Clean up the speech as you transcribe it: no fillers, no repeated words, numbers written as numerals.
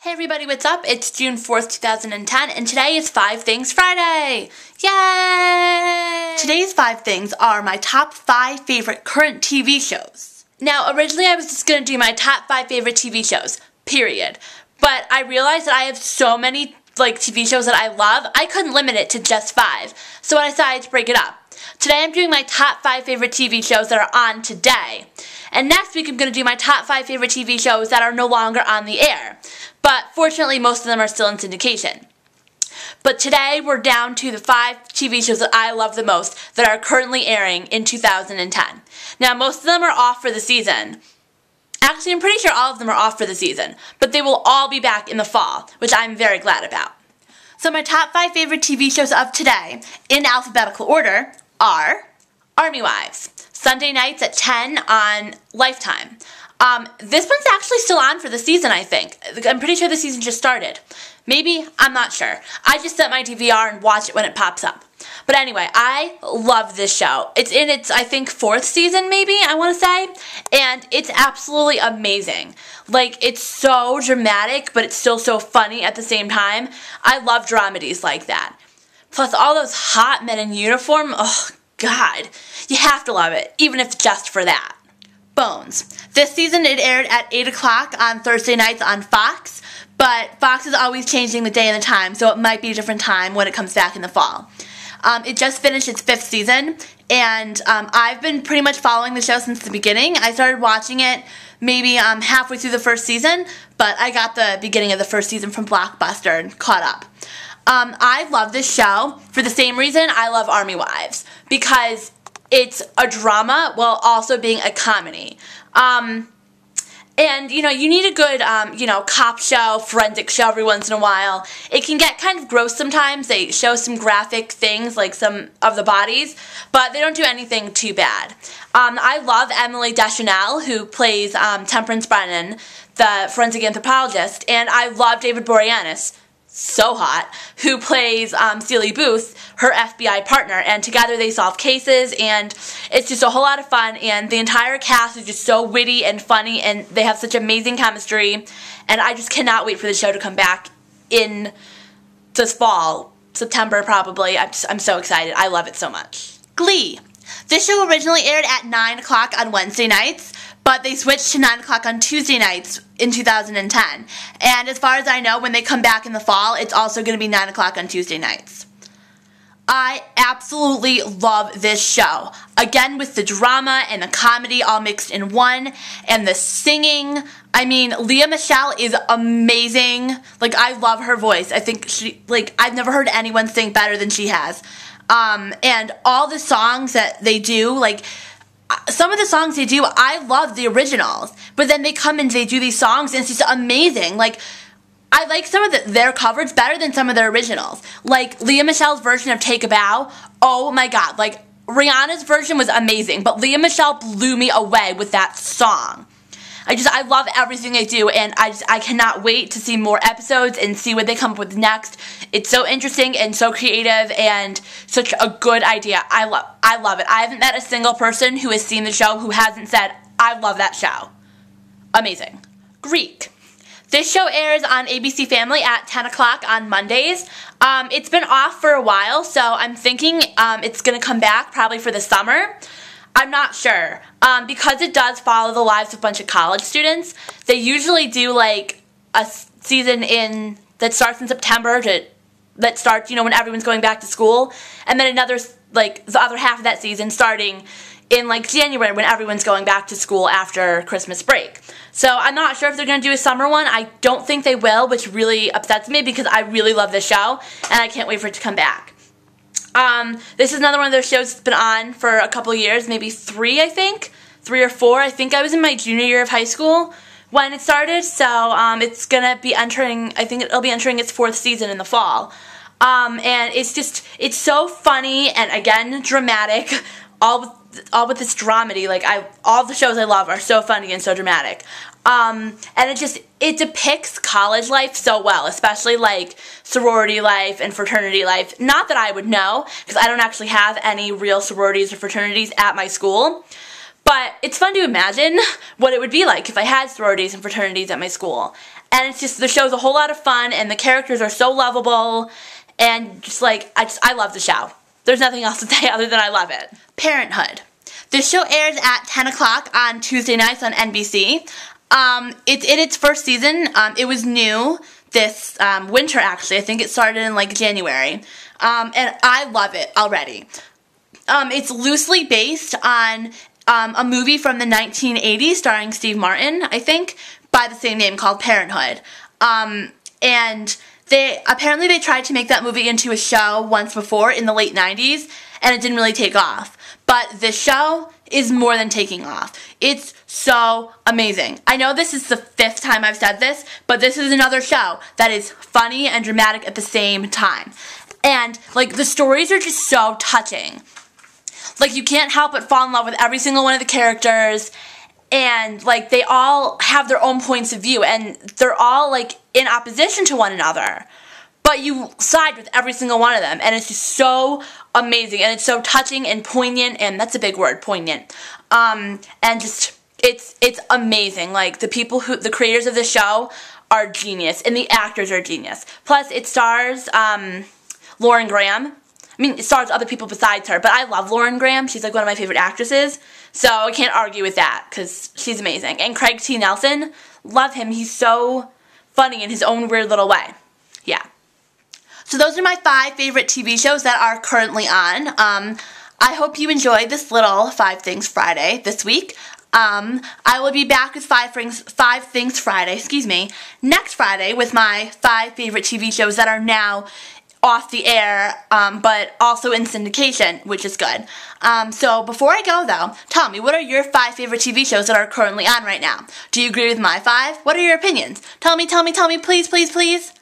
Hey everybody, what's up? It's June 4th, 2010, and today is 5 Things Friday! Yay! Today's 5 things are my top 5 favorite current TV shows. Now, originally I was just going to do my top 5 favorite TV shows, period. But I realized that I have so many TV shows that I love, I couldn't limit it to just 5. So I decided to break it up. Today I'm doing my top 5 favorite TV shows that are on today. And next week I'm going to do my top 5 favorite TV shows that are no longer on the air. But fortunately most of them are still in syndication. But today we're down to the 5 TV shows that I love the most that are currently airing in 2010. Now most of them are off for the season. Actually, I'm pretty sure all of them are off for the season. But they will all be back in the fall, which I'm very glad about. So my top 5 favorite TV shows of today, in alphabetical order, are Army Wives. Sunday nights at 10 on Lifetime. This one's actually still on for the season, I think. I'm pretty sure the season just started. Maybe? I'm not sure. I just set my DVR and watch it when it pops up. But anyway, I love this show. It's in its, I think, 4th season, maybe, I want to say. And it's absolutely amazing. It's so dramatic, but it's still so funny at the same time. I love dramedies like that. Plus, all those hot men in uniform, oh, God. You have to love it, even if just for that. Bones. This season it aired at 8 o'clock on Thursday nights on Fox, but Fox is always changing the day and the time, so it might be a different time when it comes back in the fall. It just finished its 5th season, and I've been pretty much following the show since the beginning. I started watching it maybe halfway through the 1st season, but I got the beginning of the 1st season from Blockbuster and caught up. I love this show for the same reason I love Army Wives, because it's a drama while also being a comedy. And, you need a good, cop show, forensic show every once in a while. It can get kind of gross sometimes. They show some graphic things, like some of the bodies, but they don't do anything too bad. I love Emily Deschanel, who plays Temperance Brennan, the forensic anthropologist, and I love David Boreanaz, so hot, who plays Celie Booth, her FBI partner, and together they solve cases, and it's just a whole lot of fun, and the entire cast is just so witty and funny, and they have such amazing chemistry, and I just cannot wait for the show to come back in this fall, September probably. I'm so excited. I love it so much. Glee. This show originally aired at 9 o'clock on Wednesday nights, but they switched to 9 o'clock on Tuesday nights in 2010. And as far as I know, when they come back in the fall, it's also going to be 9 o'clock on Tuesday nights. I absolutely love this show. Again, with the drama and the comedy all mixed in one, and the singing. I mean, Lea Michele is amazing. I love her voice. I think I've never heard anyone sing better than she has. And all the songs that they do, some of the songs they do, I love the originals, but then they come and they do these songs and it's just amazing. I like some of their covers better than some of their originals. Lea Michele's version of Take a Bow, oh my god. Rihanna's version was amazing, but Lea Michele blew me away with that song. I love everything they do, and I cannot wait to see more episodes and see what they come up with next. It's so interesting and so creative and such a good idea. I love it. I haven't met a single person who has seen the show who hasn't said, I love that show. Amazing. Greek. This show airs on ABC Family at 10 o'clock on Mondays. It's been off for a while, so I'm thinking it's going to come back probably for the summer. I'm not sure. Because it does follow the lives of a bunch of college students, they usually do a season that starts in September that starts, when everyone's going back to school, and then another, the other half of that season starting in January when everyone's going back to school after Christmas break. So I'm not sure if they're going to do a summer one. I don't think they will, which really upsets me because I really love this show, and I can't wait for it to come back. This is another one of those shows that's been on for a couple years, maybe 3, I think. 3 or 4. I think I was in my junior year of high school when it started, so it's gonna be entering, I think it'll be entering its 4th season in the fall. And it's so funny and, again, dramatic, all with this dramedy. All the shows I love are so funny and so dramatic. And it depicts college life so well, especially sorority life and fraternity life. Not that I would know, because I don't actually have any real sororities or fraternities at my school. But it's fun to imagine what it would be like if I had sororities and fraternities at my school. And it's just, the show's a whole lot of fun, and the characters are so lovable, and just like, I love the show. There's nothing else to say other than I love it. Parenthood. This show airs at 10 o'clock on Tuesday nights on NBC. It's in its first season. It was new this winter, actually. I think it started in like January. And I love it already. It's loosely based on a movie from the 1980s starring Steve Martin, I think, by the same name, called Parenthood. And apparently they tried to make that movie into a show once before in the late 90s, and it didn't really take off. But this show is more than taking off. It's so amazing. I know this is the 5th time I've said this, but this is another show that is funny and dramatic at the same time. And, like, the stories are just so touching. Like, you can't help but fall in love with every single one of the characters, and, like, they all have their own points of view, and they're all, like, in opposition to one another. But you side with every single one of them, and it's just so amazing, and it's so touching and poignant, and that's a big word, poignant. And just, it's amazing. Like, the creators of the show are genius, and the actors are genius. Plus, it stars, Lauren Graham. I mean, it stars other people besides her, but I love Lauren Graham. She's, like, one of my favorite actresses, so I can't argue with that, because she's amazing. And Craig T. Nelson, love him. He's so funny in his own weird little way. Yeah. So those are my 5 favorite TV shows that are currently on. I hope you enjoyed this little 5 Things Friday this week. I will be back with 5 Things Friday, next Friday with my 5 favorite TV shows that are now off the air, but also in syndication, which is good. So before I go, though, tell me, what are your 5 favorite TV shows that are currently on right now? Do you agree with my 5? What are your opinions? Tell me, please, please, please.